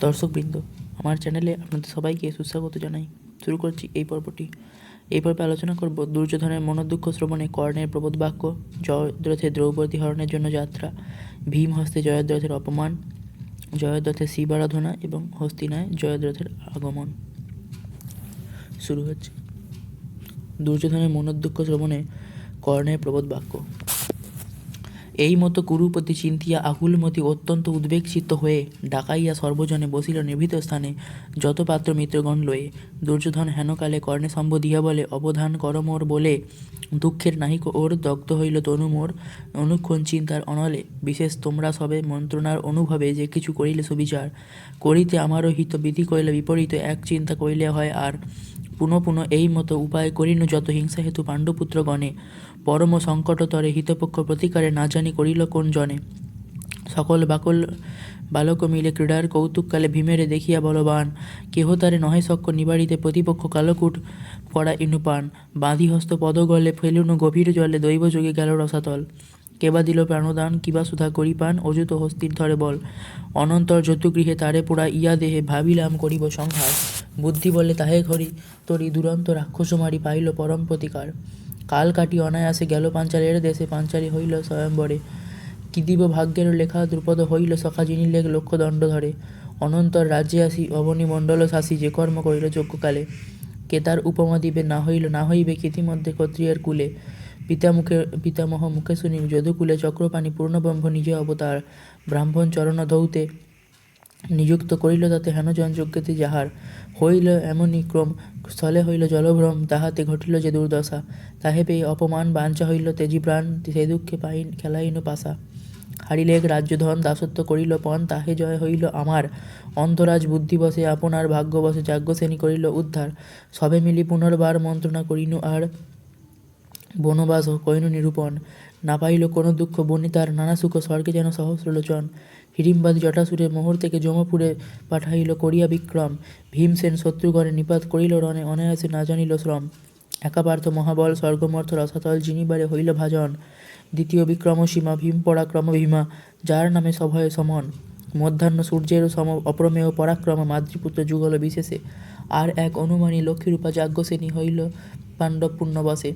দর্শকবৃন্দ, আমার চ্যানেলে আপনাদের সবাইকে সুস্বাগত জানাই। শুরু করছি এই পর্বটি। এই পর্বে আলোচনা করব দুর্যোধনের মনোদুঃখ শ্রবণে কর্ণের প্রবোধ বাক্য, জয়দ্রথে দ্রৌপদী হরণের জন্য যাত্রা, ভীম হস্তে জয়দ্রথের অপমান, জয়দ্রথের শিব আরাধনা এবং হস্তিনায় জয়দ্রথের আগমন। শুরু হচ্ছে দুর্যোধনের মনোদুঃখ শ্রবণে কর্ণের প্রবোধ বাক্য। এই মতো কুরুপতি চিন্তিয়া আকুলমতি অত্যন্ত উদ্বেগচিত্ত হয়ে ডাকাইয়া সর্বজনে বসিল নিভৃত স্থানে যত পাত্র মিত্রগণ লয়ে। দুর্যোধন হেনকালে কর্ণে সম্বোধিয়া বলে, অবধান কর মোর বলে, দুঃখের নাহিক ওর দগ্ধ হইল তনু মোর অনুক্ষণ চিন্তার অনলে। বিশেষ তোমরা সবে মন্ত্রণার অনুভবে যে কিছু করিলে সুবিচার করিতে আমারও হিত বিধি করিলে বিপরীত এক চিন্তা করিলে হয় আর। পুনঃ পুনঃ এই মতো উপায় করিনু যত হিংসা হেতু পাণ্ডুপুত্রগণে পরম সংকটতরে হিতপক্ষ প্রতিকারে না জানি করিল কোন জনে। সকল বালক মিলে ক্রীড়ার কৌতুককালে ভীমেরে দেখিয়া বলবান, কেহ তারে নহে সক্ষ নিবারিতে প্রতিপক্ষ কালকূট করা ইনুপান। বাঁধি হস্ত পদগলে ফেলুনু গভীর জলে দৈবযোগে গেল রসাতল। কেবা দিল প্রাণদান কিবা সুধা করি পান অযুত হস্তির ধরে বল। অনন্তর যতুগৃহে তারে পোড়া ইয়া দেহে ভাবিলাম করিব সংহার। বুদ্ধি বলে তাহে ঘরি তরি দুরন্ত রাক্ষস মারি পাইল পরম প্রতিকার। কাল কাটি অনায়াসে গেল পাঞ্চালের দেশে পাঞ্চালী হইল স্বয়ম্বরে। কিদিব ভাগ্যের লেখা দ্রুপদ হইল সখা যিনি লেখ লক্ষ্য দণ্ড ধরে। অনন্তর রাজ্যে আসি অবনী মণ্ডল শাসি যে কর্ম করিল যজ্ঞকালে। কেতার উপমা দিবে না হইবে কীর্তিমধ্যে ক্ষত্রিয়ের কুলে। পিতামহ মুখে শুনি যদুকুলে চক্রপাণি পূর্ণব্রহ্ম নিজে অবতার। ব্রাহ্মণ চরণ ধৌতে নিযুক্ত করিল তাতে হেনজন যজ্ঞতে যাহার। হইল এমনই ক্রম স্থলে হইল জলভ্রম তাহাতে ঘটিল যে দুর্দশা। তাহে পেয়ে অপমান বাঞ্ছা হইল তেজি প্রাণ সে দুঃখে খেলাইন পাশা। হারিলে এক রাজ্যধন দাসত্ব করিল পণ তাহে জয় হইল আমার। অন্তরাজ বুদ্ধি বসে আপনার ভাগ্য বসে যাজ্ঞসেনী করিল উদ্ধার। সবে মিলি পুনর্বার মন্ত্রণা করিনু আর বনবাস কইনু নিরূপণ। না পাইল কোনো দুঃখ বনিতার নানা সুখ স্বর্গে যেন সহস্রলোচন। হিড়িম্বাদী জটাসুরে মোহর থেকে যমপুরে পাঠাইল করিয়া বিক্রম। ভীমসেন শত্রুগণে নিপাত করিল রণে অনায়াসে না জানিল শ্রম। একা পার্থ মহাবল স্বর্গমর্থ রসাতল যিনিবারে হইল ভাজন। দ্বিতীয় বিক্রমসীমা ভীম পরাক্রম ভীমা যার নামে সভয়ে সমন। মধ্যাহ্ন সূর্যেরও সম অপ্রমেয় পরাক্রম মাতৃপুত্র যুগল বিশেষে। আর এক অনুমানী লক্ষ্মীরূপা যাজ্ঞসেনী হইল পাণ্ডব পুণ্যবশে।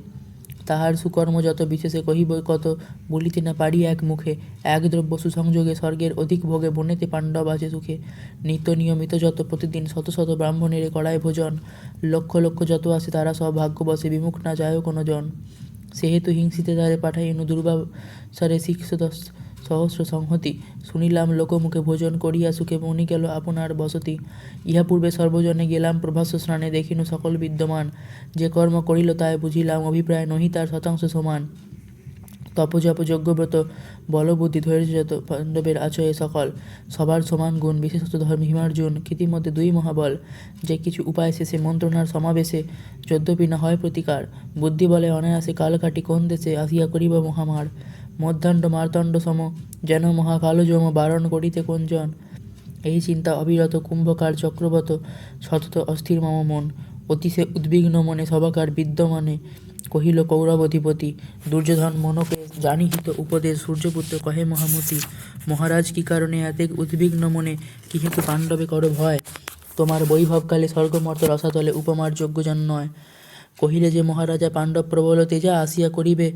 তাহার সুকর্ম যত বিশেষে কহিব কত বলিতে না পারি এক মুখে। এক দ্রব্য সুসংযোগে স্বর্গের অধিক ভোগে বনেতে পাণ্ডব আছে সুখে। নিত্য নিয়মিত যত প্রতিদিন শত শত ব্রাহ্মণের কড়ায় ভোজন। লক্ষ লক্ষ যত আসে তারা সব ভাগ্যবশে বিমুখ না যায় কোনো জন। সেহেতু হিংসিতে তারে পাঠাইনু দুর্বাসারে শিক্ষ সহস্র সংহতি। শুনিলাম লোকমুখে ভোজন করিয়া সুখে মনি গেল আপনার বসতি। ইহা পূর্বে সর্বজনে গেলাম প্রভাস স্নানে দেখিনু সকল বিদ্যমান। যে কর্ম করিল তাই বুঝিলাম অভিপ্রায় নহি তার শতাংশ সমান। তপজপ যজ্ঞব্রত বলবুদ্ধি ধৈর্য যত পাণ্ডবের আচয়ে সকল। সবার সমান গুণ বিশেষত ভীমার্জুন কৃতিমধ্যে দুই মহাবল। যে কিছু উপায় শেষে মন্ত্রণার সমাবেশে যদ্যপি না হয় প্রতিকার। বুদ্ধি বলে অনায়াসে কাল কাটি কোন দেশে আসিয়া করিব মহামার। মধ্যাহ্ন মার্তণ্ড সম যেন মহাকালযম বারণ করিতে কোনজন। এই চিন্তা অবিরত কুম্ভকার চক্রবত সতত অস্থির মম মন। অতিশে উদ্বিগ্ন মনে সবাকার বিদ্যমানে কহিল কৌরবাধিপতি। দুর্যোধন মনকে জানিহিত উপদেশ সূর্যপুত্র কহে মহামতি। মহারাজ কি কারণে এতেক উদ্বিগ্ন মনে কি হেতু পাণ্ডবে কর ভয়। তোমার বৈভবকালে স্বর্গমর্ত রসাতলে উপমার যোগ্যজন নয়। কহিলে যে মহারাজা পাণ্ডব প্রবল তেজা আসিয়া করিবে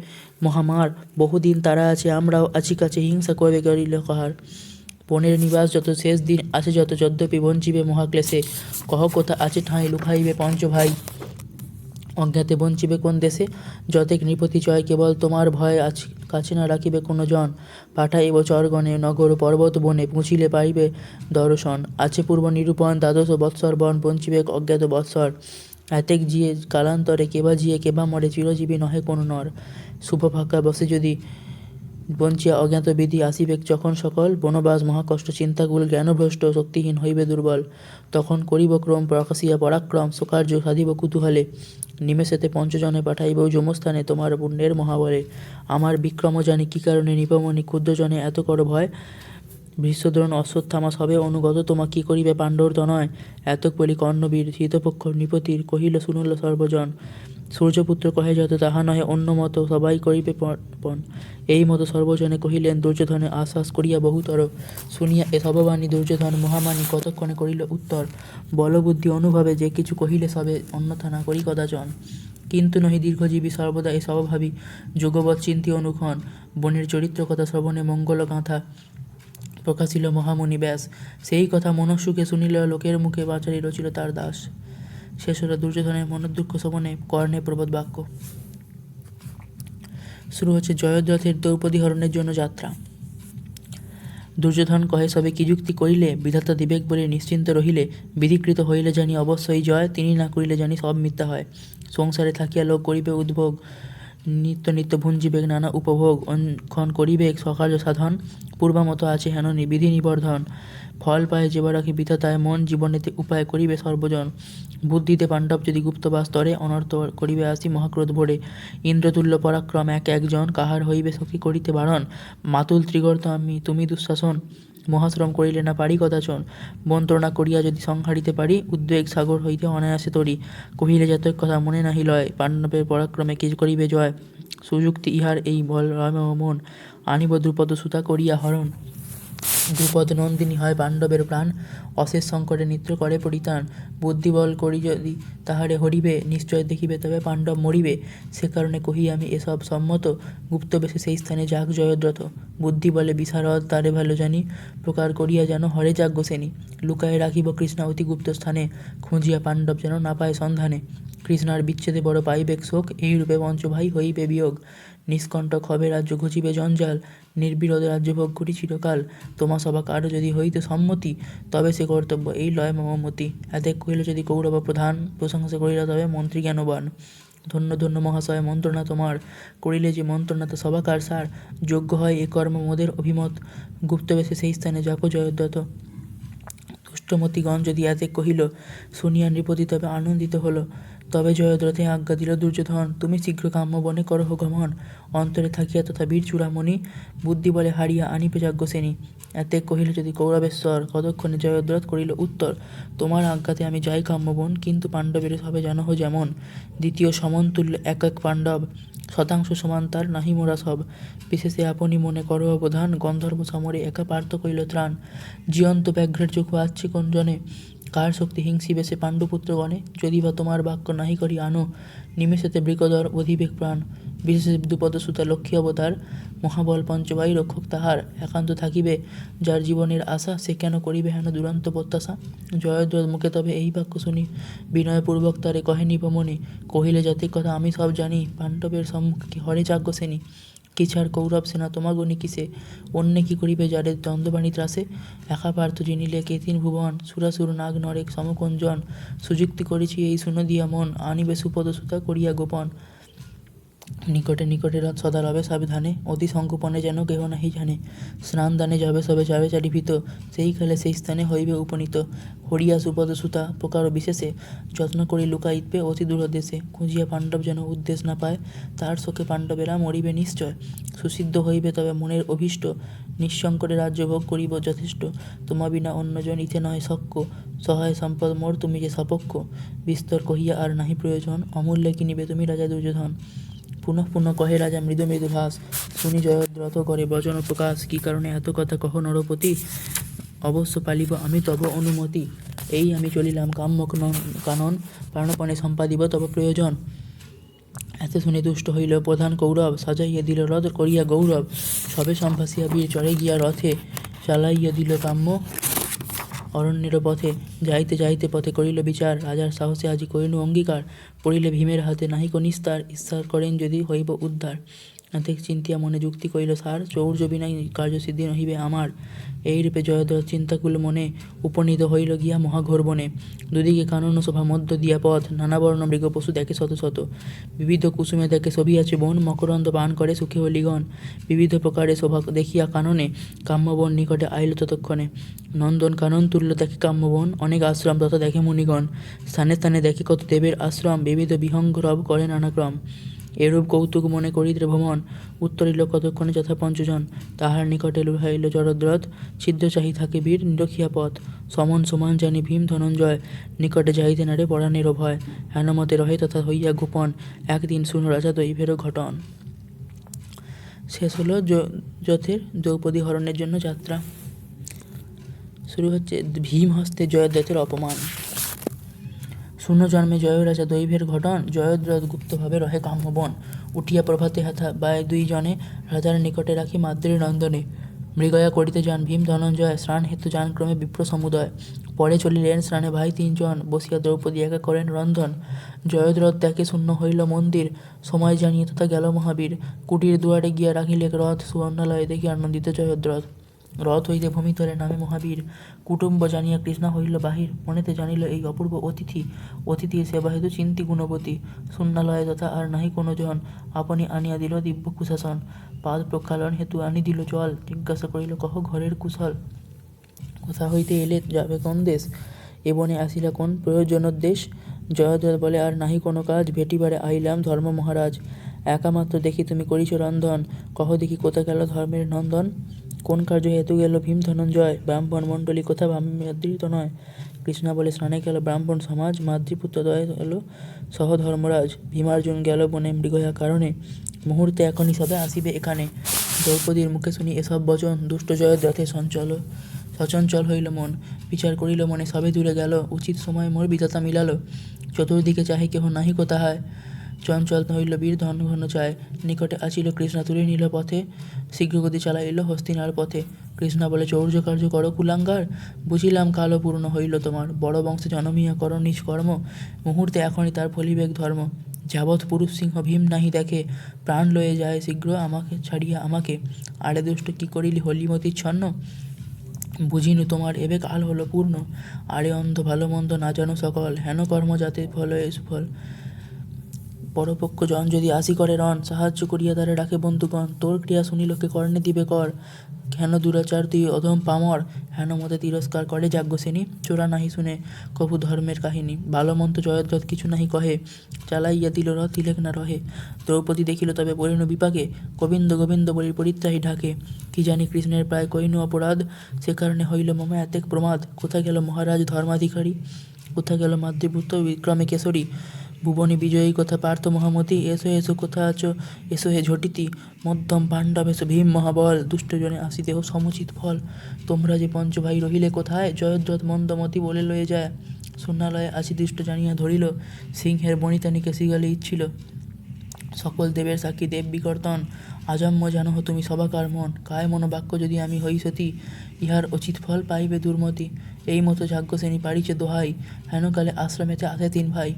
মহামার। বহুদিন তারা আছে আমরাও আছি কাছে হিংসা কবে করিল কাহার। বনের নিবাস যত শেষ দিন আছে যত যদ্যপি বঞ্চিবে মহাক্লেশে। কহ কোথা আছে ঠাঁই লুকাইবে পঞ্চ ভাই অজ্ঞাতে বঞ্চিবে কোন দেশে। যতেক নৃপতি জয় কেবল তোমার ভয় আছে কাছে না রাখিবে কোনো জন। পাঠাইব চরগণে নগর পর্বত বনে পুঁছিলে পাইবে দর্শন। আছে পূর্ব নিরূপণ দ্বাদশ বৎসর বন বঞ্চিবে অজ্ঞাত বৎসর। এতেক জিয়ে কালান্তরে কেবা জিয়ে কেবা মরে চিরজীবী নহে কোনো নর। শুভ ফাঁকা বসে যদি বঞ্চিয়া অজ্ঞাত বিধি আসিবে যখন সকল। বনবাস মহাকষ্ট চিন্তাকুল জ্ঞানভ্রষ্ট শক্তিহীন হইবে দুর্বল। তখন করিব ক্রম প্রকাশিয়া পরাক্রম শোকার্য সাধিব কুতূহলে। নিমেষেতে পঞ্চজনে পাঠাইব যমস্থানে তোমার পুণ্যের মহাবলে। আমার বিক্রম জানি কি কারণে নিপমনি ক্ষুদ্রজনে এত কর ভয়। ভীষ্মদ্রোণ অশ্বত্থামা সবে অনুগত, তোমা কি করিবে পাণ্ডবর তনয়। এতক বলি কর্ণবীর শীতপক্ষ নৃপতির কহিল শুনুল সর্বজন। সূর্যপুত্র কহে যত তাহা নহে অন্য মত, সবাই করিবে পণ। এই মতো সর্বজনে কহিলেন দুর্যোধনে আশ্বাস করিয়া বহুতর। শুনিয়া এ সববাণী দুর্যোধন মহামানী কতক্ষণে করিল উত্তর। বলবুদ্ধি অনুভবে যে কিছু কহিলে সবে, অন্যথা না করি কদাচন। কিন্তু নহি দীর্ঘজীবী সর্বদা এ সবভাবী, যোগবৎ চিন্তি অনুক্ষণ। বনের চরিত্র কথা শ্রবণে মঙ্গল গাঁথা প্রকাশিল মহামুনি ব্যাস। সেই কথা মনঃসুখে শুনিল লোকের মুখে, বাচারি রচিল তার দাস। শেষ হলো দুর্যোধনের মনোদুঃখ শ্রবণে কর্ণের প্রবোধ বাক্য। শুরু হচ্ছে জয়দ্রথের দ্রৌপদী হরণের জন্য যাত্রা। দুর্যোধন কহে সবে কি যুক্তি করিলে, বিধাতা দিবেক বলে নিশ্চিন্ত রহিলে। বিধিকৃত হইলে জানি অবশ্যই জয়, তিনি না করিলে জানি সব মিথ্যা হয়। সংসারে থাকিয়া লোক করিবে উদ্ভোগ, নিত্য নিত্য ভুঞ্জিবেগ নানা উপভোগ। অনক্ষণ করিবেগ সকার্য সাধন, পূর্বামতো আছে হেন বিধি নিবর্ধন। ফল পায় যেবা রাখি বিধাতায় মন, জীবনেতে উপায় করিবে সর্বজন। বুদ্ধিতে পাণ্ডব যদি গুপ্তবাস তরে, অনর্থ করিবে আসি মহাক্রোধ ভরে। ইন্দ্রতুল্য পরাক্রম এক একজন, কাহার হইবে সখী করিতে বারণ। মাতুল ত্রিগর্ত আমি তুমি দুঃশাসন, মহাশ্রম করিলে না পারি কদাচন। মন্ত্রণা করিয়া যদি সংহারিতে পারি, উদ্বেগ সাগর হইতে অনায়াসে তরি। কহিলে যতক কথা মনে নাহি লয়, পাণ্ডবের পরাক্রমে কি করিবে জয়। সুযুক্তি ইহার এই বল মন, আনিব দ্রুপদ সুতা করিয়া হরণ। দ্রুপদ নন্দিনী হয় পাণ্ডবের প্রাণ, অশেষ সংকটে নিত্র করে পরিত্রাণ। বুদ্ধিবল করি যদি তাহারে হরিবে, নিশ্চয় দেখিবে তবে পাণ্ডব মরিবে। সে কারণে কহি আমি এসব সম্মত, গুপ্তবেশে সেই স্থানে যাক জয়দ্রথ। বুদ্ধি বলে বিশারদ তারে ভালো জানি, প্রকার করিয়া যেন হরে যাজ্ঞ সেনি। লুকায় রাখিব কৃষ্ণা অতি গুপ্ত স্থানে, খুঁজিয়া পাণ্ডব যেন না পায় সন্ধানে। কৃষ্ণার বিচ্ছেদে বড় পাইবেক শোক, এই রূপে পঞ্চভাই হইবে বিয়োগ। নিষ্কণ্টক হবে রাজ্য ঘুচিবে জঞ্জাল, নির্বিরোধ রাজ্যভোগ করি চিরকাল। তোমা সভা কারো যদি হইতে সম্মতি, তবে সে কর্তব্য এই লয় মমমতি। এতে কহিল যদি কৌরব প্রধান, প্রশংসা করিল তবে মন্ত্রী জ্ঞানবান। ধন্য ধন্য মহাশয় মন্ত্রণা তোমার, করিলে যে মন্ত্রণা তা সবাকার সার। যোগ্য হয় এ কর্ম মোদের অভিমত, গুপ্তবেশে সেই স্থানে যাকো জয়দ্রথ। দুষ্টমতিগণ যদি এতে কহিল, শুনিয়া নৃপতি তবে আনন্দিত হলো। তবে জয়দ্রথে আজ্ঞা দিল দুর্যোধন, তুমি শীঘ্র কাম্য বনে করহ গমন। অন্তরে থাকিয়া তথা বীর চূড়ামণি, বুদ্ধি বলে হারিয়া আনিবে যাজ্ঞ সেনি। এতে কহিল যদি কৌরবেশ্বর, কতক্ষণে জয়দ্রথ করিল উত্তর। তোমার আজ্ঞাতে আমি যাই কাম্যবন, কিন্তু পাণ্ডবের সবে জানহ যেমন। দ্বিতীয় সমন্তুল্য এক এক পাণ্ডব, শতাংশ সমান তার নাহি মোরা সব। বিশেষে আপনি মনে করো অবধান, গন্ধর্ব সমরে একা পার্থ কইল ত্রাণ। জীয়ন্ত ব্যাঘ্রের চক্ষু আছে কোন জনে, কার শক্তি হিংসিবে সে পাণ্ডুপুত্রগণে। যদি বা তোমার বাক্য নাহি করি আনো, নিমেষেতে বৃকদর অধিবেগ প্রাণ। বিশেষে দ্রুপদ সুতা লক্ষ্মী অবতার, মহাবল পঞ্চবায়ু রক্ষক তাহার। একান্ত থাকিবে যার জীবনের আশা, সে কেন করিবে হেন দুরন্ত প্রত্যাশা। জয়দ্রথ মুখে তবে এই বাক্য শুনি, বিনয়পূর্বক তারে কহে নিপমনি। কহিলে জাতির কথা আমি সব জানি, পাণ্ডবের সম্মুখে হরে যাজ্ঞ সেনি। কি ছাড় কৌরব সেনা তোমাগণি কিসে, অন্যে কি করিবে যারে দ্বন্দ্ববাণী ত্রাসে। একা পার্থ জিনিলে কে তিন ভুবন, সুরাসুর নাগ নরেক সমকঞ্জন। সুযুক্তি করেছি এই শুনো দিয়া মন, আনিবে সুপদ সুতা করিয়া গোপন। নিকটে নিকটে রথ সদা রবে সাবধানে, অতি সংকোপনে যেন কেহ নাহি জানে। স্নান দানে যাবে সবে যাবে চারিভীত, সেই কালে সেই স্থানে হইবে উপনীত। হরিয়া সুপদ সুতা প্রকার বিশেষে, যত্ন করি লুকাইবে অতি দূর দেশে। খুঁজিয়া পাণ্ডব যেন উদ্দেশ না পায়, তার শোকে পাণ্ডবেরা মরিবে নিশ্চয়। সুসিদ্ধ হইবে তবে মনের অভীষ্ট, নিঃসংকটে রাজ্য ভোগ করিব যথেষ্ট। তোমা বিনা অন্যজন ইতে নয় শক্য, সহায় সম্পদ মোর তুমি যে সপক্ষ। বিস্তর কহিয়া আর নাহি প্রয়োজন, অমূল্যে কিনিবে তুমি রাজা দুর্যোধন। পুনঃ পুনঃ কহে রাজা মৃদু মৃদু ভাস, শুনি জয়দ্রথ করে বচন প্রকাশ। কি কারণে এত কথা কহ নরপতি, অবশ্য পালিব আমি তব অনুমতি। এই আমি চলিলাম কাম্যক কানন, প্রাণপণে সম্পাদিব তব প্রয়োজন। এত শুনে দুষ্ট হইল প্রধান কৌরব, সাজাইয়া দিল রথ করিয়া গৌরব। সবে সম্ভাসিয়া বীর চড়ে গিয়া রথে, চালাইয়া দিল কাম্য অরণ্যের পথে। যাইতে যাইতে পথে করিল বিচার, রাজার সাহসে আজি করিল অঙ্গীকার। পড়িলে ভীমের হাতে নাহিক নিস্তার, ঈশ্বর করেন যদি হইব উদ্ধার। এতে চিন্তিয়া মনে যুক্তি করিল সার, চৌর্য বিনাই কার্যসিদ্ধি নহিবে আমার। এইরূপে জয়দ্রথ চিন্তাকুল মনে, উপনীত হইল গিয়া মহাঘোর বনে। দুদিকে কানন শোভা মধ্য দিয়া পথ, নানাবর্ণ মৃগ পশু দেখে শত শত। বিবিধ কুসুমে দেখে শোভিয়াছে বন, মকরন্দ পান করে সুখে হলিগণ। বিবিধ প্রকারে শোভা দেখিয়া কাননে, কাম্যবন নিকটে আইল ততক্ষণে। নন্দন কানন তুল্য দেখে কাম্যবন, অনেক আশ্রম তথা দেখে মুনিগণ। স্থানে স্থানে দেখে কত দেবের আশ্রম, বিবিধ বিহঙ্গ রব করে নানাক্রম। এরূপ কৌতুক মনে করিতে ভ্রমণ উত্তরিল কতক্ষণে যথা পঞ্চজন। তাহার নিকটে লুহাইল জয়দ্রথ, ছিদ্র চাহি থাকে বীর নিরখিয়া পথ। সমন সমান জানি ভীম ধনঞ্জয়, নিকটে যাইতে নারে পরাণেরও ভয়। হেনমতে রহে তথা হইয়া গোপন, একদিন শুন রাজা দৈবেরও ঘটন। শেষ হলো যথের দ্রৌপদী হরণের জন্য যাত্রা। শুরু হচ্ছে ভীম হস্তে জয়দ্রথের অপমান। শূন্য জন্মে জয় রাজা দৈবের ঘটন, জয়দ্রথ গুপ্তভাবে রহে কাম্যবন। উঠিয়া প্রভাতে হাথা বায় দুই জনে, রাজার নিকটে রাখি মাদ্রী নন্দনে। মৃগয়া করিতে যান ভীম ধনঞ্জয়, স্নান হেতু যান ক্রমে বিপ্র সমুদয়। পরে চলিলেন স্নানে ভাই তিনজন, বসিয়া দ্রৌপদী একা করেন রন্ধন। জয়দ্রথ দেখে শূন্য হইল মন্দির, সময় জানিয়ে তথা গেল মহাবীর। কুটির দুয়ারে গিয়া রাখিলে রথ, সুবর্ণালয়ে দেখি আনন্দিত জয়দ্রথ। রথ হইতে ভূমিতলে নামে মহাবীর, কুটুম্ব জানিয়া কৃষ্ণা হইল বাহির। মনেতে জানিল এই অপূর্ব অতিথি, অতিথির সেবা হেতু চিন্তি গুণবতী। শূন্যালয়ে তথা আর নাহি কোনো জন, আপনি আনিয়া দিল দিব্য কুশাসন। পাদ প্রক্ষালন হেতু আনি দিল জল, জিজ্ঞাসা করিল কহ ঘরের কুশল। কোথা হইতে এলে যাবে কোন দেশ, এ বনে আসিলা কোন প্রয়োজনোদ্দেশ। জয়দ্রথ বলে আর নাহি কোনো কাজ, ভেটিবারে আইলাম ধর্ম মহারাজ। একা মাত্র দেখি তুমি করিছ রন্ধন, কহ দেখি কোথা গেল ধর্মের নন্দন। কোন কার্য হেতু গেল ভীম ধনঞ্জয়, ব্রাহ্মণ মণ্ডলী কোথা মাদ্রিত নয়। কৃষ্ণা বলে স্নানে গেল ব্রাহ্মণ সমাজ, মাতৃপুত্র দয় গেল সহধর্মরাজ। ভীমার্জুন গেল বনে মৃগয়া কারণে, মুহূর্তে এখনই সবে আসিবে এখানে। দ্রৌপদীর মুখে শুনি এসব বচন, দুষ্ট জয়দ্রথে সচঞ্চল হইল মন। বিচার করিল মনে সবে দূরে গেল, উচিত সময় মোর বিধাতা মিলালো। চতুর্দিকে চাহে কেহ নাহি কোথায়, চঞ্চল হইল বীর ধন ঘন চায়। নিকটে আসিল কৃষ্ণা তুলে নিল পথে, শীঘ্রগতি চালাইল হস্তিনার পথে। কৃষ্ণা বলে চৌর্য কার্য করো কুলাঙ্গার, বুঝিলাম কালও পূর্ণ হইল তোমার। বড় বংশে জনমিয়া করো নিজ কর্ম, মুহূর্তে এখনই তার ফলিবেগ ধর্ম। যাবৎ পুরুষ সিংহ ভীম নাহি দেখে, প্রাণ লয়ে যায় শীঘ্র আমাকে ছাড়িয়া আমাকে। আরে দুষ্ট কি করিলি হলিমতির ছন্ন, বুঝিনু তোমার এবে কাল হলো পূর্ণ। আরে অন্ধ ভালো মন্দ না জানো সকল, হেন কর্ম যাতে ফল সুফল। পরপক্ষ জন যদি আসি করে রণ, সাহায্য করিয়া তারে রাখে বন্ধুগণ। তোর ক্রিয়া শুনিলকে কর্ণে দিবে কর, হেন দুরাচার তুই অধম পামর। হেন মতে তিরস্কার করে যাজ্ঞসেনী, চোরা নাহি শুনে কভু ধর্মের কাহিনী। ভালো মন্দ জয়দ্রথ কিছু নাহি কহে, চালাইয়া দিল রথ তিলেক না রহে। দ্রৌপদী দেখিল তবে পড়িল বিপাকে, গোবিন্দ গোবিন্দ বলি পরিত্রাহী ঢাকে। কি জানি কৃষ্ণের প্রায় কইনু অপরাধ, সে কারণে হইল মমা এতেক প্রমাদ। কোথা গেল মহারাজ ধর্মাধিকারী, কোথা গেল মাতৃপুত্র বিক্রমে কেশরী। ভুবনী বিজয়ী কথা পার্থ মহামতি, এসো এসো কোথা আছো এসো হে ঝটিতি। মধ্যম পাণ্ডব এসো ভীম মহাবল, দুষ্টজনে আসি দেহ সমুচিত ফল। তোমরা যে পঞ্চভাই রহিলে কোথায়, জয়দ্রথ মন্দমতি বলে লয়ে যায়। শূন্যালয়ে আসি দৃষ্ট জানিয়া ধরিল, সিংহের বনিতানিকে শিগালে ইচ্ছিল। সকল দেবের সাক্ষী দেব বিকর্তন, আজন্ম জানো তুমি সবাকার মন। কায় মনোবাক্য যদি আমি হই সতী, ইহার উচিত ফল পাইবে দুর্মতি। এই মতো যাজ্ঞসেনী পারিছে দোহাই, হেনকালে আশ্রমেতে আসে তিন ভাই।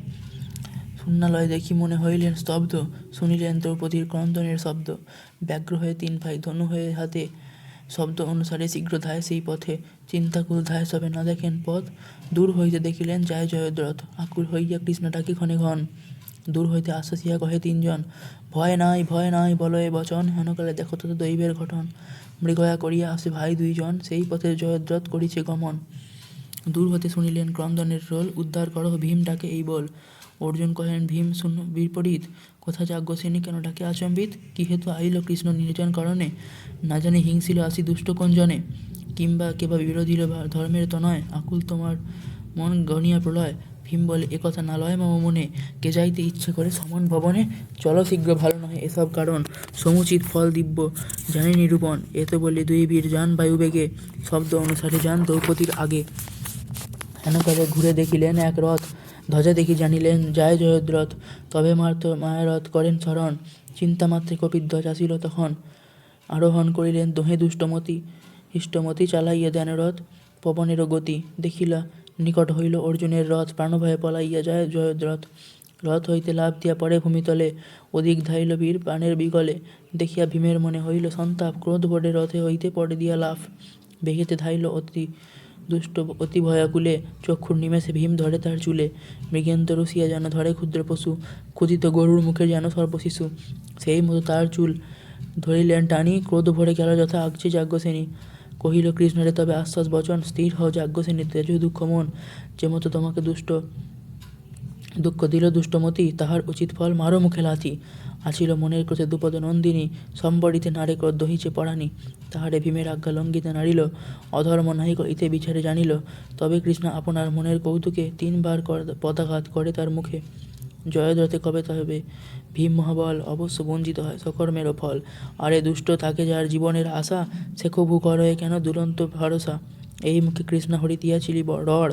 শূন্যালয় দেখি মনে হইলেন স্তব্ধ, শুনিলেন দ্রৌপদীর ক্রন্দনের শব্দ। ব্যগ্র হয়ে তিন ভাই ধনু হয়ে হাতে, শব্দ অনুসারে শীঘ্র ধায় সেই পথে। চিন্তাকুল ধায় সবে না দেখেন পথ, দূর হইতে দেখিলেন যায় জয়দ্রথ। আকুল হইয়া কৃষ্ণ ডাকি ক্ষণে ক্ষণ, দূর হইতে আশ্বাসিয়া কহে তিনজন, ভয় নাই বলো এ বচন। হেনকালে দেখো তত দৈবের ঘটন, মৃগয়া করিয়া আসে ভাই দুইজন, সেই পথে জয়দ্রথ করিছে গমন। দূর হতে শুনিলেন ক্রন্দনের রোল, উদ্ধার করো ভীম ডাকে এই বল। অর্জুন কহেন ভীম শুন বিপরীত, কোথা যাজ্ঞসেনী কেন ডাকে আচম্বিত। কি হেতু আইল কৃষ্ণ নির্জন কারণে, না জানি হিংসিল আসি দুষ্ট কোন জনে। কিংবা কেবা বিরোধীর ধর্মের তো নয়, আকুল তোমার মন গণিয়া প্রলয়। ভীম বলে এ কথা না লয় মম মনে, কে যাইতে ইচ্ছে করে সমন ভবনে। চলো শীঘ্র ভালো নহে এসব কারণ, সমুচিত ফল দিব্য জানি নিরূপণ। এত বলে দুই বীর যান বায়ুবেগে, শব্দ অনুসারে যান দ্রৌপদীর আগে। হেনকালে ঘুরে দেখিলেন এক রথ, ধ্বজা দেখি জানিলেন যায় জয়দ্রথ। তবে মায়ারথ করেন স্মরণ, চিন্তামাত্রে কপিধ্বজ আসিল তখন। আরোহণ করিলেন দোহে দুষ্টমতি, ইষ্টমতি চালাইয়া দেন রথ পবনেরও গতি। দেখিলা নিকট হইল অর্জুনের রথ, প্রাণভয়ে পলাইয়া যায় জয়দ্রথ। রথ হইতে লাফ দিয়া পড়ে ভূমিতলে, অধিক ধাইল বীর প্রাণের বিকলে। দেখিয়া ভীমের মনে হইল সন্তাপ, ক্রোধ বড়ে রথে হইতে পড়ে দিয়া লাফ। বেগেতে ধাইল অতি দুষ্ট অতি ভয়াকুলে, চক্ষুর নিমেষে ভীম ধরে তার চুলে। মৃগেন্দ্র রসিয়া যেন ধরে ক্ষুদ্র পশু, ক্ষুদিত গরুর মুখে যেন সর্বশিশু। সেই মতো তার চুল ধরিলেন টানি, ক্রোধ ভরে গেল যথা আগছে যাজ্ঞসেনী। কহিল কৃষ্ণরে তবে আশ্বাস বচন, স্থির হও যাজ্ঞসেনী তেজ দুঃখ মন। যে মতো তোমাকে দুষ্ট দুঃখ দিল দুষ্টমতি, তাহার উচিত ফল মারো মুখে লাথি। আছিল মনের ক্রোধে দুপদ নন্দিনী, সম্বরিতে নারে ক্রোধ দহিছে পরাণী। তাহারে ভীমের আজ্ঞা লঙ্ঘিতে নারিল, অধর্ম নাহি করিতে বিচারে জানিল। তবে কৃষ্ণ আপনার মনের কৌতুকে 3 বার পদাঘাত করে তার মুখে। জয়দ্রথে কবে তবে ভীম মহাবল, অবশ্য বঞ্চিত হয় সকর্মেরও ফল। আরে দুষ্ট থাকে যার জীবনের আশা, সে কভু করে কেন দুরন্ত ভরসা। এই মুখে কৃষ্ণ হরি দিয়াছিলি রড়,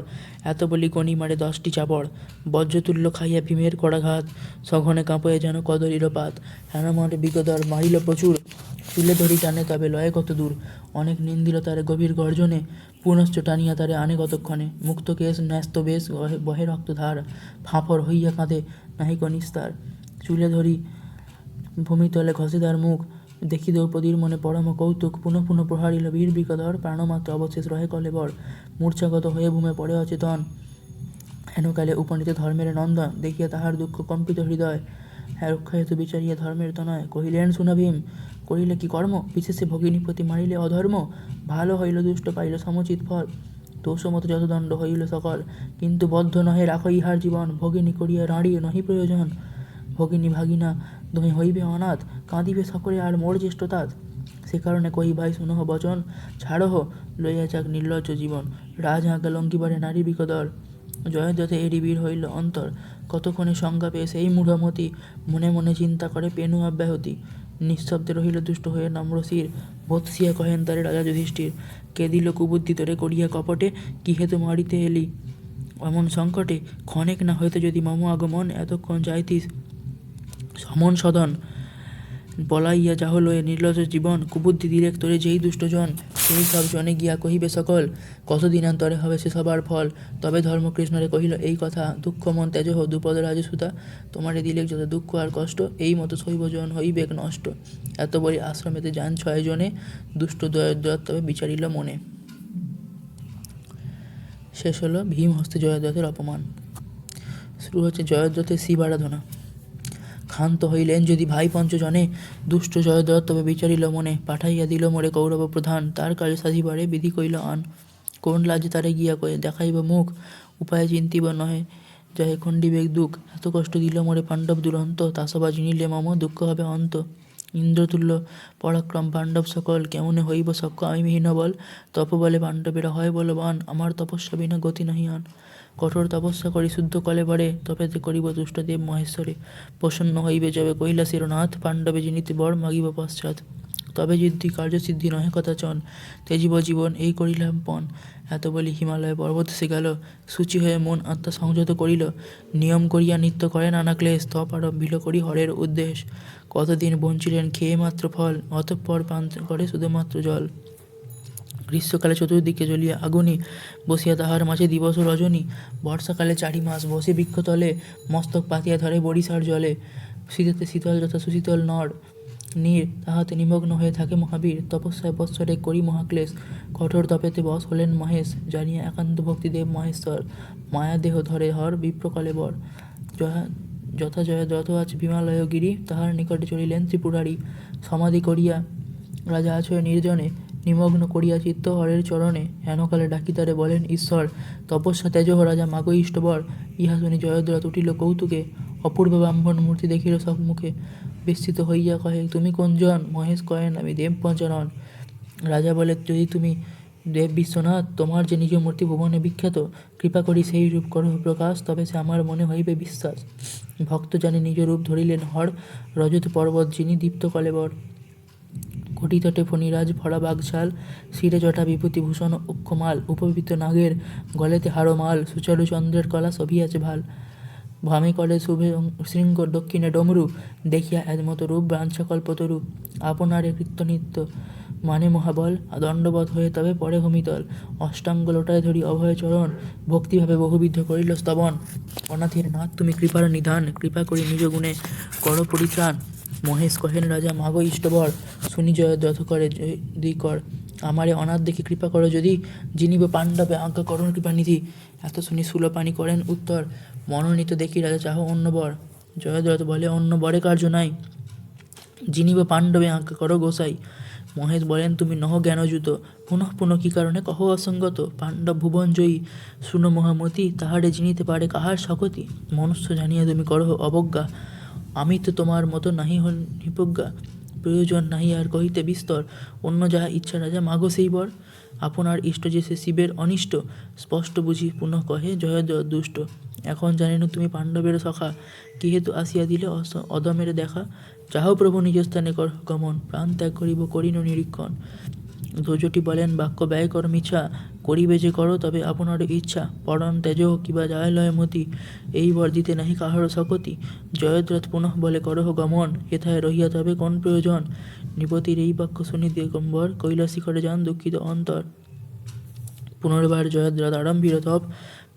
এত বলি গণি মারে 10টি চাপড়। বজ্রতুল্য খাইয়া ভীমের করাঘাত, সঘনে কাঁপয়ে যেন কদলীর পাত। হেন মারে বিগদর মারিল প্রচুর, তুলে ধরি টানে তবে লয়ে কত দূর। অনেক নিন্দিল তারে গভীর গর্জনে, পুনশ্চ টানিয়া তারে আনে কতক্ষণে। মুক্ত কেশ ন্যস্ত বেশ বহে রক্তধার, ফাঁপর হইয়া কাঁদে নাহিক নিস্তার। চুলে ধরি ভূমিতলে ঘষে তার মুখ, দেখি দ্রৌপদীর মনে পরম কৌতুক। পুনঃ পুনঃ প্রহারিল বীর বিকদর, প্রাণমাত্র অবশেষ রহে কলেবর। মূর্ছাগত হয়ে ভূমে পড়ে অচেতন, হেনকালে উপনীত ধর্মের নন্দন। দেখিয়া তাহার দুঃখ কম্পিত হৃদয়, হ্যাঁ রক্ষাহেতু বিচারিয়া ধর্মের তনয়। কহিলেন শুনা ভীম, করিলে কি কর্ম, বিশেষে ভগিনী প্রতি মারিলে অধর্ম। ভালো হইল দুষ্ট পাইল সমুচিত ফল, দোষমত যত দণ্ড হইল সকল। কিন্তু বদ্ধ নহে রাখো ইহার জীবন, ভগিনী করিয়া রাঁড়িয়ে নহি প্রয়োজন। ভগিনী ভাগিনা তুমি হইবে অনাথ, কাঁদিবে সকলে আর মোর জ্যেষ্ঠতাৎ। সে কারণে কহি ভাই শুনহ বচন, ছাড়হ লইয়া যাক নির্লজ্জ জীবন। রাজ আজ্ঞা লঙ্ঘিবারে নারী বিকদর, জয়দ্রথে এরি বীর হইল অন্তর। কতক্ষণে সংজ্ঞা পেয়ে সেই মূঢ়মতি, মনে মনে চিন্তা করে পেনু অব্যাহতি। নিঃশব্দে রহিল দুষ্ট হয়ে নম্রশির, ভৎসিয়া কহেন তারে রাজা যুধিষ্ঠির। কে দিল কুবুদ্ধি তোরে করিয়া কপটে, কি হেতু মারিতে এলি এমন সংকটে। ক্ষণেক না হইতে যদি মম আগমন, এতক্ষণ যাইতিস সমন সদন। পলাইয়া যাহ লয়ে নির্লজ্জ জীবন, কুবুদ্ধি দিলেক তোরে যেই দুষ্টজন। সেই সব জনে গিয়া কহিবে সকল, কতদিনান্তরে হবে সে সবার ফল। তবে ধর্মকৃষ্ণরে কহিল এই কথা, দুঃখ মন ত্যাজহ দ্রুপদ রাজসুতা। তোমারে দিলেক যত দুঃখ আর কষ্ট, এই মতো শৈবজন হইবেক নষ্ট। এত বলি আশ্রমেতে যান 6 জনে, দুষ্ট জয়দ্রথ তবে বিচারিল মনে। শেষ হলো ভীম হস্তে জয়দ্রথের অপমান। শুরু হচ্ছে জয়দ্রথের শিব আরাধনা। ক্ষান্ত হইলেন যদি ভাই পঞ্চজনে, দুষ্ট জয়দ্রথ তবে বিচারিল মনে। পাঠাইয়া দিল মোরে কৌরব প্রধান, তার কাজে সাধিবারে বিধি কইল আন। কোন লাজে তারে গিয়া কয়ে দেখাইব মুখ, উপায় চিন্তিব নহে যাহে খণ্ডিবেক দুঃখ। এত কষ্ট দিল মোরে পাণ্ডব দুরন্ত, তাসবা জিনিলে মম দুঃখ হবে অন্ত। ইন্দ্রতুল্য পরাক্রম পাণ্ডব সকল, কেমনে হইব সক্ষ আমি বিহীন বল। তপবলে পাণ্ডবেরা হয় বলবান, আমার তপস্যা বিনা গতি নাহি আন। কঠোর তপস্যা করি শুদ্ধ কলেবরে, তপেতে করিব দুষ্টদেব মহেশ্বরে। প্রসন্ন হইবে যবে কৈলাসের নাথ, পাণ্ডবে জিনিতে বর মাগিব পশ্চাৎ। তবে যুদ্ধি কার্যসিদ্ধি নহে কথা চন, তেজিব জীবন এই করিলাম পণ। এত বলি হিমালয় পর্বত সে গেল, সূচি হয়ে মন আত্মা সংযত করিল। নিয়ম করিয়া নিত্য করে নানা ক্লেশ, তপ আরম্ভিল করি হরের উদ্দেশ। কতদিন বঞ্চিলেন খেয়ে মাত্র ফল, অতঃপর পান করে শুধুমাত্র জল। গ্রীষ্মকালে চতুর্দিকে জ্বলিয়া আগুনি, বসিয়া তাহার মাঝে দিবস ও রজনী। বর্ষাকালে 4 মাস বসে বৃক্ষতলে, মস্তক পাতিয়া ধরে বরিশার জলে। শীতেতে শীতল যথা সুশীতল নর নীর, তাহাতে নিমগ্ন হয়ে থাকে মহাবীর। তপস্যায় বৎসরে করি মহাক্লেশ, কঠোর তপেতে বশ হলেন মহেশ। জানিয়া একান্ত ভক্তিদেব মহেশ্বর, মায়া দেহ ধরে হর বিপ্রকলে বর। যথা জয়দ্রথ আজ হিমালয় গিরি, তাহার নিকটে চলিলেন ত্রিপুরারি। সমাধি করিয়া রাজা আছয় নির্জনে, নিমগ্ন করিয়া চিত্ত হরের চরণে। হেনকালে ডাকি তারে বলেন ঈশ্বর, তপস্যা তেজহ রাজা মাগো ইষ্টবর। ইহা শুনি জয়দ্রথ উঠিল কৌতুকে, অপূর্ব ব্রাহ্মণ মূর্তি দেখিল সম্মুখে। বিস্মিত হইয়া কহে তুমি কোন জন, মহেশ কহেন আমি দেব পঞ্চানন। রাজা বলে যদি তুমি দেব বিশ্বনাথ, তোমার যে নিজ মূর্তি ভুবনে বিখ্যাত, কৃপা করি সেই রূপ করহ প্রকাশ, তবে সে আমার মনে হইবে বিশ্বাস। ভক্ত জানি নিজ রূপ ধরিলেন হর, রজত পর্বত যিনি দীপ্ত কলেবর। কোটিতটে ফণিরাজ ভরা বাগশাল, শিরে জটা বিভূতি ভূষণ অক্ষমাল। উপবৃত নাগের গলেতে হারো মাল, সুচারু চন্দ্রের কলা সভিয়াছে ভাল। ভামে করে শুভে শৃঙ্গ, দক্ষিণে ডমরু, দেখিয়া একমত রূপ বাঞ্ছা কল্পতরু। আপনারে কৃত্যনিত্য মানে মহাবল, দণ্ডবধ হয়ে তবে পরে ভূমিতল। অষ্টাঙ্গ লোটায় ধরি অভয় চরণ, ভক্তিভাবে বহুবিধ করিল স্তবন। অনাথের নাথ তুমি কৃপার নিধান, কৃপা করি নিজ গুণে করো পরিত্রাণ। মহেশ কহেন রাজা মাগো ইষ্টবর, শুনি জয়দ্রথ করে যদি কর। আমারে অনাথ দেখে কৃপা করো যদি, যিনিব পাণ্ডবে আজ্ঞা করুন কৃপানিধি। এত শুনি সুলপানি করেন উত্তর, মনোনীত দেখি রাজা চাহ অন্য বর। জয়দ্রথ বলে অন্য বরে কার্য নাই, যিনিব পাণ্ডবে আজ্ঞা করো গোসাই। মহেশ বলেন, তুমি নহ জ্ঞানযুত, পুনঃ পুনঃ কি কারণে কহ অসঙ্গত। পাণ্ডব ভুবন জয়ী শুনো মহামতি, তাহারে জিনিতে পারে কাহার শকতি। মনুষ্য জানিয়া তুমি করহ অবজ্ঞা, আমি তো তোমার মতো নাহি নিপজ্ঞা। প্রয়োজন নাহি আর কহিতে বিস্তর, অন্য যাহা ইচ্ছা রাজা মাগো সেই বর। আপনার ইষ্ট যে সে শিবের অনিষ্ট, স্পষ্ট বুঝি পুনঃ কহে জয়দ্রথ দুষ্ট। এখন জানিন তুমি পাণ্ডবের সখা, কি হেতু আসিয়া দিলে অদমের দেখা। যাহো প্রভু নিজ স্থানে কর গমন, প্রাণ ত্যাগ করিব করিন নিরীক্ষণ। ধ্বজটি বলেন, বাক্য ব্যয় কর মিছা, করিবে যে করো তবে আপনার ইচ্ছা। পরণ তেজ কিবা যায় লয় মতি, এই বর দিতে নাহি কাহার শকতি। জয়দ্রথ পুনঃ বলে করহ গমন, হেথায় রহিয়া তবে কোন প্রয়োজন। নৃপতির এই বাক্য শুনি দিগম্বর, কৈলাস শিখরে যান দুঃখিত অন্তর। পুনর্বার জয়দ্রথ আরম্ভির তপ,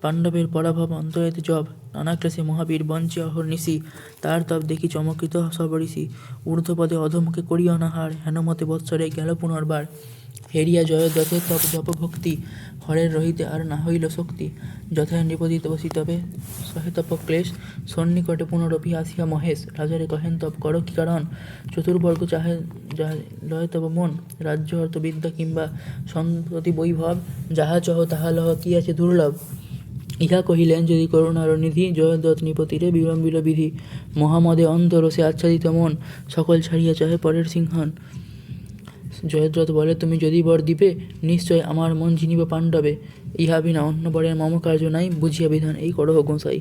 পাণ্ডবের পরাভব অন্তরেতে জব। নানা ক্লেশে মহাবীর বঞ্চে অহর্নিশি, তার তপ দেখি চমকিত সব ঋষি। ঊর্ধ্বপদে অধমুখে করি অনাহার, হেনমতে বৎসরে গেল পুনর্বার। হেরিয়া জয়দ্রথের তপ জপ ভক্তি, হরের রহিতে আর না হইল শক্তি। যথায় নৃপতি বসি তবে সহে তপ ক্লেশ, সন্নিকটে পুনরপি আসিয়া মহেশ। রাজারে কহেন, তপ কর কি কারণ, চতুর্বর্গ চাহে যা লয় তব মন। রাজ্য অর্থ বিদ্যা কিংবা সম্প্রতি বৈভব, যাহা চহ তাহা লহ কি আছে দুর্লভ। ইহা কহিলেন যদি করুণার নিধি, জয়দ্রথ নৃপতিরে বিলম্বিল বিধি। মহামদে অন্ধ রসে আচ্ছাদিত মন, সকল ছাড়িয়া চাহে পরের সিংহান। জয়দ্রথ বলে, তুমি যদি বর দিবে, নিশ্চয় আমার মন জিনিব পাণ্ডবে। ইহা বিনা অন্য বরের মম কার্য নাই, বুঝিয়া বিধান এই করহ গোসাই।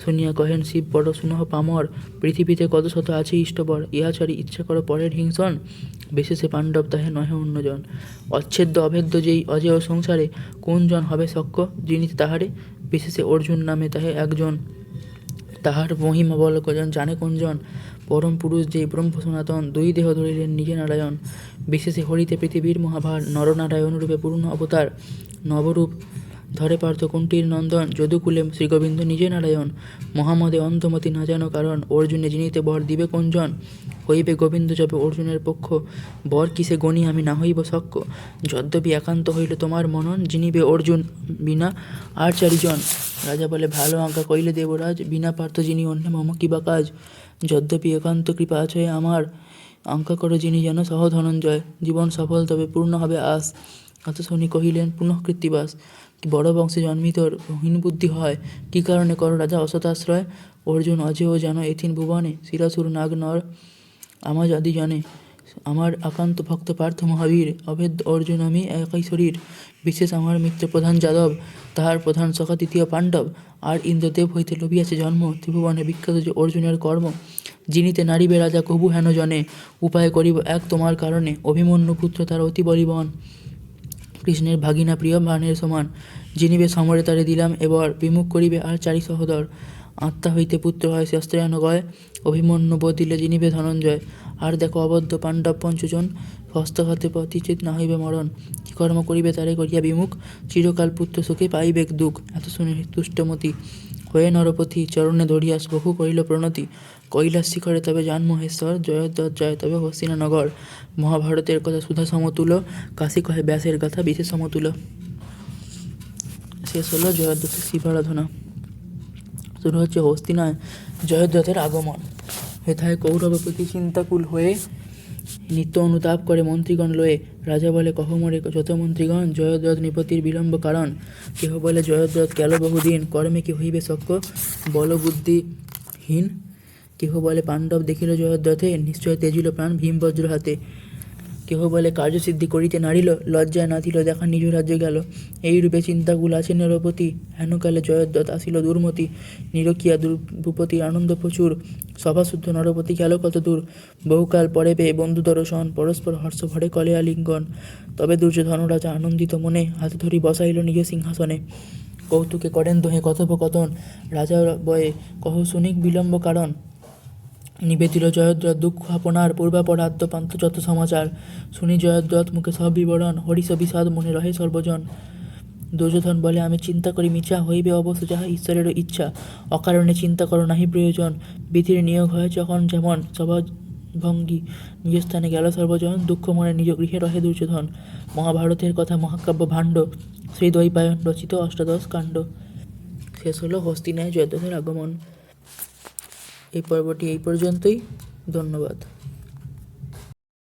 শুনিয়া কহেন শিব, বড় শুনহ পামর, পৃথিবীতে কত শত আছে ইষ্টবর। ইহা ছাড়ি ইচ্ছা করো পরের হিংসন, বিশেষে পাণ্ডব তাহে নহে অন্যজন। অচ্ছেদ্য অভেদ্য যেই অজেয় সংসারে, কোন জন হবে সখ্য জিনিতে তাহারে। বিশেষে অর্জুন নামে তাহে একজন, তাহার মহিমা বল কজন জানে কোনজন। পরম পুরুষ যেই ব্রহ্ম সনাতন, দুই দেহ ধরিলেন নিজে নারায়ণ। বিশেষে হরিতে পৃথিবীর মহাভার, নরনারায়ণ রূপে পূর্ণ অবতার। নবরূপ ধরে পার্থ কুন্তীর নন্দন, যদুকুলে শ্রীগোবিন্দ নিজে নারায়ণ। মহামদে অন্ধমতি না জানো কারণ, অর্জুনে জিনিতে বর দিবে কোনজন। হইবে গোবিন্দ যাবে অর্জুনের পক্ষ, বর কিসে গণি আমি না হইব সখ্য। যদ্যপি একান্ত হইল তোমার মনন, জিনিবে অর্জুন বিনা আর চারিজন। রাজা বলে, ভালো আজ্ঞা কইলে দেবরাজ, বিনা পার্থ যিনি অন্য মম কিবা কাজ। যদ্যপি একান্ত কৃপা আছে আমার, আজ্ঞা করো যিনি যেন সহ ধনঞ্জয়। জীবন সফল তবে পূর্ণ হবে আস। অত শুনি কহিলেন পুনঃ কৃত্তিবাস, বড় বংশে জন্মিত হীন বুদ্ধি হয়, কি কারণে করো রাজা অসতাশ্রয়। অর্জুন অজেয় জানো এথিন ভুবনে, শিরাসুর নাগ নর আমার আদি জানে। আমার একান্ত ভক্ত পার্থ মহাবীর, অভেদ্য অর্জুন আমি একই শরীর। বিশেষ আমার মিত্র প্রধান যাদব, তাহার প্রধান সখা তৃতীয় পাণ্ডব। আর ইন্দ্রদেব হইতে লভিয়াছে জন্ম, ত্রিভুবনে বিখ্যাত যে অর্জুনের কর্ম। যিনিতে নারিবে রাজা কবু হেন জনে, উপায় করিব এক তোমার কারণে। অভিমন্যু পুত্র তার অতি বলিবন, কৃষ্ণের ভাগিনা প্রিয় বাণের সমান। যিনিবে সমরে তারে দিলাম এবার, বিমুখ করিবে আর চারি সহোদর। আত্মা হইতে পুত্র হয় শস্ত্রায়ন গয়, অভিমন্যু বদিলে যিনিবে ধনঞ্জয়। আর দেখো অবদ্ধ পাণ্ডব পঞ্চজন, হস্তঘাতে পতিচিত না হইবে মরণ। কি কর্ম করিবে তারে করিয়া বিমুখ, চিরকাল পুত্র সুখে পাইবেক দুঃখ। এত শুনে তুষ্টমতি হয়ে নরপতি, চরণে ধরিয়া বহু করিল প্রণতি। কৈলাস শিখরে তবে যান মহেশ্বর, জয়দ্রথ যায় তবে হস্তিনানগর। মহাভারতের কথা সুধা সমতুল, কাশী কহে ব্যাসের গাথা বিশেষ সমতুল। শেষ হলো জয়দ্রথের শিবারাধনা। শুরু হচ্ছে হস্তিনায় জয়দ্রথের আগমন। হেথায় কৌরবপতি চিন্তাকুল হয়ে নিত্য অনুতাপ করে মন্ত্রীগণ লয়ে। রাজা বলে, কহ মোরে যত মন্ত্রীগণ, জয়দ্রথ নৃপতির বিলম্ব কারণ। কেহ বলে জয়দ্রথ গেল বহুদিন, কর্মে কি হইবে সখ্য বল বুদ্ধিহীন। কেহ বলে পাণ্ডব দেখিল জয়দ্রথে, নিশ্চয় তেজিল প্রাণ ভীম বজ্র হাতে। কেহ বলে কার্যসিদ্ধি করিতে নারিল, লজ্জায় না দিল দেখা নিজ রাজ্যে গেল। এইরূপে চিন্তাকুল আছে নরপতি, হেনকালে জয়দ্রথ আসিল দুর্মতি। নিরকিয়া ভূপতি আনন্দ প্রচুর, সভাশুদ্ধ নরপতি গেল কত দূর। বহুকাল পরে পেয়ে বন্ধু দর্শন, পরস্পর হর্ষ ভরে কলে আলিঙ্গন। তবে দুর্যোধন রাজা আনন্দিত মনে, হাতে ধরি বসাইল নিজ সিংহাসনে। কৌতুকে করেন দোহে কথোপকথন, রাজার বয়ে কহ শুনিক বিলম্ব কারণ। নিবেদিল জয়দ্রথ দুঃখ আপনার, পূর্বাপর আদ্যপান্ত যত সমাচার। শুনি জয়দ্রথ মুখে সব বিবরণ, হরিষ বিষাদ মনে রহে সর্বজন। দুর্যোধন বলে, আমি চিন্তা করি মিছা, হইবে অবশ্য যাহা ঈশ্বরেরও ইচ্ছা। অকারণে চিন্তা করো নাহি প্রয়োজন, বিধির নিয়োগ হয় যখন যেমন। সভাভঙ্গী নিজ স্থানে গেল সর্বজন, দুঃখ মনে নিজ গৃহে রহে দুর্যোধন। মহাভারতের কথা মহাকাব্য ভাণ্ড, শ্রী দ্বৈপায়ন রচিত অষ্টাদশ কাণ্ড। শেষ হলো হস্তিনায় জয়দ্রথের আগমন। এই পর্বটি এই পর্যন্তই। ধন্যবাদ।